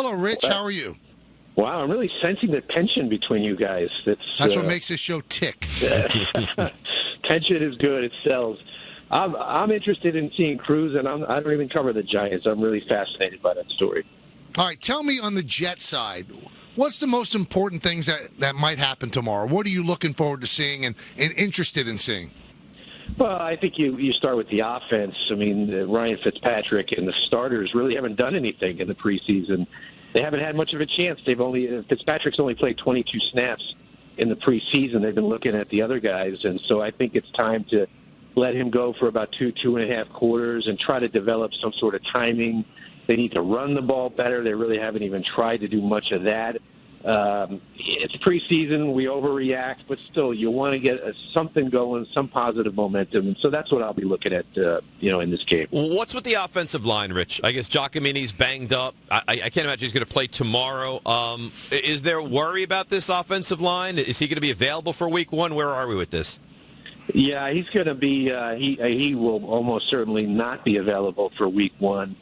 Hello, Rich. How are you? Wow, I'm really sensing the tension between you guys. That's what makes this show tick. Tension is good. It sells. I'm interested in seeing Cruz, and I don't even cover the Giants. I'm really fascinated by that story. All right, tell me on the Jet side, what's the most important things that might happen tomorrow? What are you looking forward to seeing and interested in seeing? Well, I think you start with the offense. I mean, Ryan Fitzpatrick and the starters really haven't done anything in the preseason. They haven't had much of a chance. Fitzpatrick's only played 22 snaps in the preseason. They've been looking at the other guys, and so I think it's time to let him go for about two and a half quarters and try to develop some sort of timing. They need to run the ball better. They really haven't even tried to do much of that. It's preseason. We overreact, but still, you want to get something going, some positive momentum. And so that's what I'll be looking at, in this game. What's with the offensive line, Rich? I guess Cimini's banged up. I can't imagine he's going to play tomorrow. Is there worry about this offensive line? Is he going to be available for Week 1? Where are we with this? Yeah, he's going to be. He will almost certainly not be available for Week 1.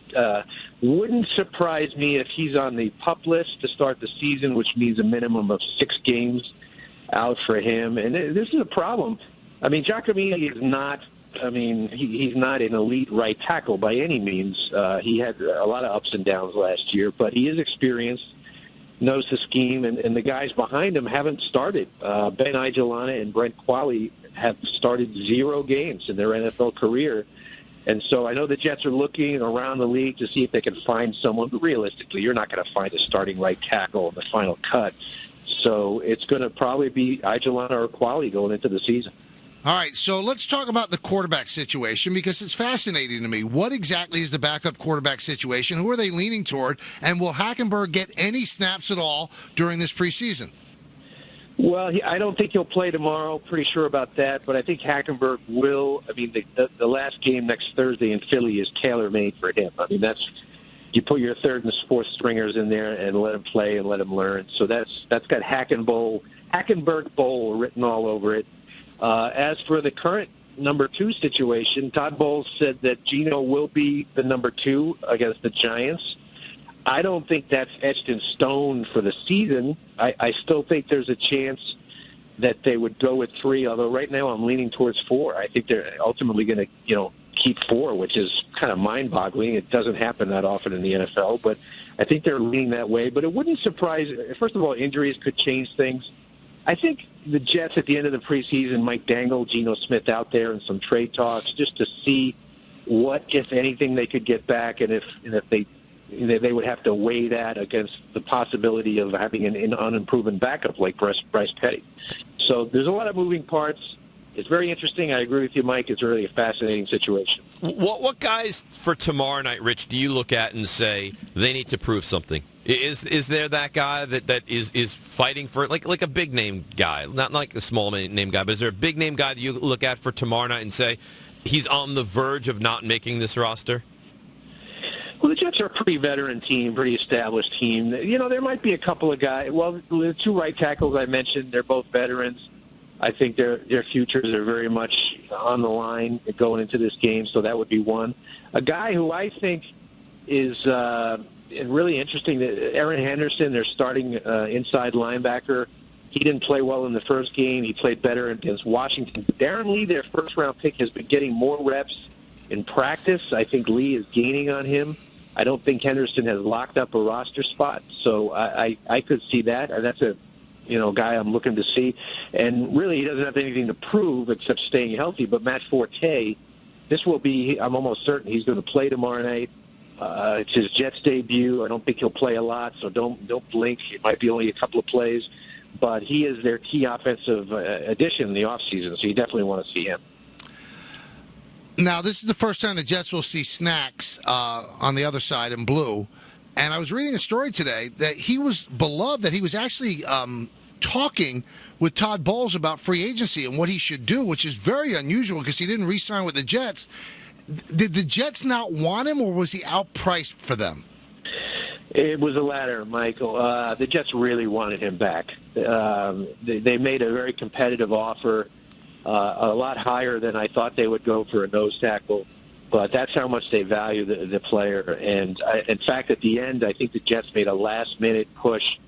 Wouldn't surprise me if he's on the PUP list to start the season, which means a minimum of 6 games out for him. And this is a problem. I mean, Cimini is not. I mean, he's not an elite right tackle by any means. He had a lot of ups and downs last year, but he is experienced, knows the scheme, and the guys behind him haven't started. Ben Igelana and Brent Qualley have started 0 games in their NFL career. And so I know the Jets are looking around the league to see if they can find someone, but realistically, you're not going to find a starting right tackle in the final cut. So it's going to probably be Igelana or Qualley going into the season. All right, so let's talk about the quarterback situation because it's fascinating to me. What exactly is the backup quarterback situation? Who are they leaning toward? And will Hackenberg get any snaps at all during this preseason? Well, I don't think he'll play tomorrow. Pretty sure about that. But I think Hackenberg will. I mean, the last game next Thursday in Philly is tailor-made for him. I mean, you put your third and fourth stringers in there and let him play and let him learn. So that's got Hackenberg Bowl written all over it. As for the current number 2 situation, Todd Bowles said that Geno will be the number 2 against the Giants. I don't think that's etched in stone for the season. I still think there's a chance that they would go with 3, although right now I'm leaning towards 4. I think they're ultimately going to, keep 4, which is kind of mind-boggling. It doesn't happen that often in the NFL, but I think they're leaning that way. But it wouldn't surprise, first of all, injuries could change things. I think the Jets at the end of the preseason might dangle Geno Smith out there in some trade talks just to see what, if anything, they could get back, and if they would have to weigh that against the possibility of having an unproven backup like Bryce Petty. So there's a lot of moving parts. It's very interesting. I agree with you, Mike. It's really a fascinating situation. What guys for tomorrow night, Rich, do you look at and say they need to prove something? Is there that guy that is fighting for like a big name guy, not like a small name guy, but is there a big name guy that you look at for tomorrow night and say he's on the verge of not making this roster? Well, the Jets are a pretty veteran team, pretty established team. There might be a couple of guys. Well, the 2 right tackles I mentioned, they're both veterans. I think their futures are very much on the line going into this game, so that would be one. A guy who I think is really interesting, Aaron Henderson, their starting inside linebacker. He didn't play well in the first game. He played better against Washington. Darren Lee, their first-round pick, has been getting more reps in practice. I think Lee is gaining on him. I don't think Henderson has locked up a roster spot, so I could see that. That's a guy I'm looking to see. And really, he doesn't have anything to prove except staying healthy. But Matt Forte, I'm almost certain he's going to play tomorrow night. It's his Jets debut. I don't think he'll play a lot, so don't blink. It might be only a couple of plays. But he is their key offensive addition in the offseason, so you definitely want to see him. Now, this is the first time the Jets will see Snacks on the other side in blue. And I was reading a story today that he was beloved, that he was actually talking with Todd Bowles about free agency and what he should do, which is very unusual because he didn't re-sign with the Jets. Did the Jets not want him, or was he outpriced for them? It was the latter, Michael. The Jets really wanted him back. They made a very competitive offer, a lot higher than I thought they would go for a nose tackle. But that's how much they value the player. And in fact, at the end, I think the Jets made a last-minute push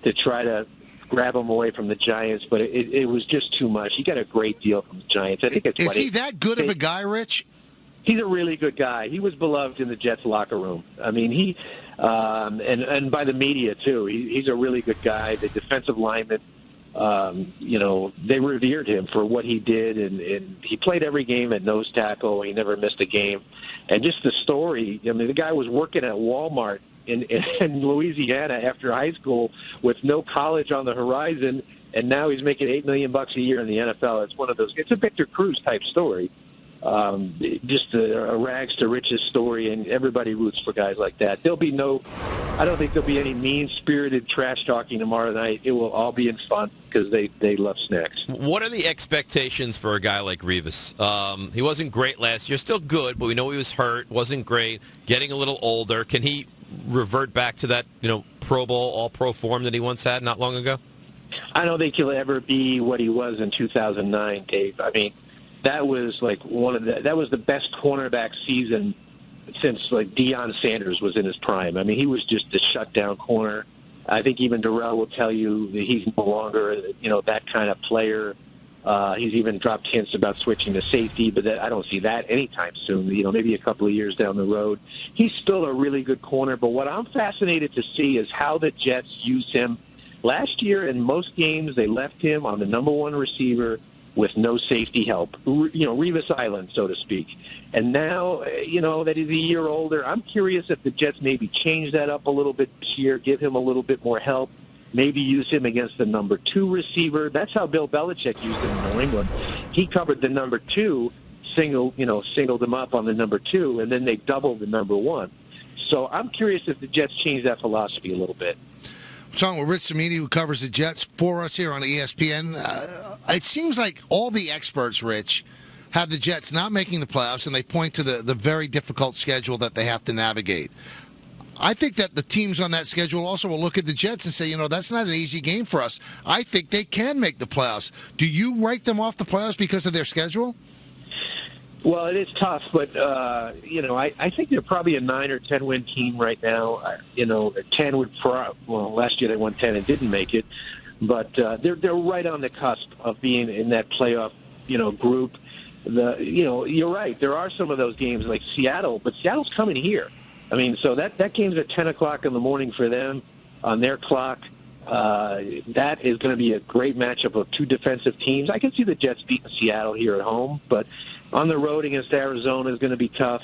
to try to grab him away from the Giants, but it was just too much. He got a great deal from the Giants. I think it's Is he that good of a guy, Rich? He's a really good guy. He was beloved in the Jets locker room. I mean, he and by the media too. He's a really good guy. The defensive linemen, they revered him for what he did, and he played every game at nose tackle. He never missed a game. And just the story. I mean, the guy was working at Walmart in Louisiana after high school with no college on the horizon, and now he's making $8 million a year in the NFL. It's one of those. It's a Victor Cruz type story. Just a rags to riches story, and everybody roots for guys like that. I don't think there'll be any mean-spirited trash talking tomorrow night. It will all be in fun because they love snacks. What are the expectations for a guy like Revis? He wasn't great last year. Still good, but we know he was hurt. Wasn't great. Getting a little older. Can he revert back to that Pro Bowl, All-Pro form that he once had not long ago? I don't think he'll ever be what he was in 2009, Dave. I mean, that was like that was the best cornerback season since like Deion Sanders was in his prime. I mean, he was just a shutdown corner. I think even Darrelle will tell you that he's no longer that kind of player. He's even dropped hints about switching to safety, but I don't see that anytime soon. Maybe a couple of years down the road. He's still a really good corner, but what I'm fascinated to see is how the Jets use him. Last year, in most games, they left him on the number one receiver with no safety help, Revis Island, so to speak. And now, that he's a year older, I'm curious if the Jets maybe change that up a little bit this year, give him a little bit more help, maybe use him against the number two receiver. That's how Bill Belichick used him in New England. He covered the number two, singled him up on the number two, and then they doubled the number one. So I'm curious if the Jets change that philosophy a little bit. I'm talking with Rich Cimini, who covers the Jets for us here on ESPN. It seems like all the experts, Rich, have the Jets not making the playoffs, and they point to the very difficult schedule that they have to navigate. I think that the teams on that schedule also will look at the Jets and say, that's not an easy game for us. I think they can make the playoffs. Do you write them off the playoffs because of their schedule? Well, it is tough, but, I think they're probably a 9 or 10 win team right now. 10 would last year they won 10 and didn't make it, but they're right on the cusp of being in that playoff, group. You're right. There are some of those games like Seattle, but Seattle's coming here. I mean, so that game's at 10 o'clock in the morning for them on their clock. That is going to be a great matchup of two defensive teams. I can see the Jets beating Seattle here at home, but on the road against Arizona is going to be tough.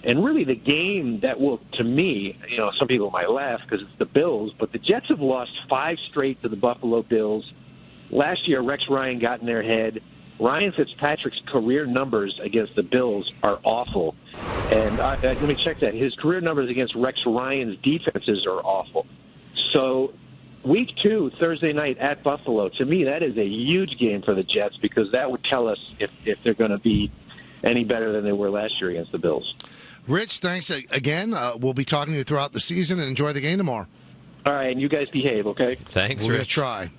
And really the game that will, to me, some people might laugh because it's the Bills, but the Jets have lost 5 straight to the Buffalo Bills. Last year, Rex Ryan got in their head. Ryan Fitzpatrick's career numbers against the Bills are awful. And let me check that. His career numbers against Rex Ryan's defenses are awful. So Week 2, Thursday night at Buffalo, to me that is a huge game for the Jets because that would tell us if they're going to be any better than they were last year against the Bills. Rich, thanks again. We'll be talking to you throughout the season, and enjoy the game tomorrow. All right, and you guys behave, okay? Thanks, We're going Rich. to try.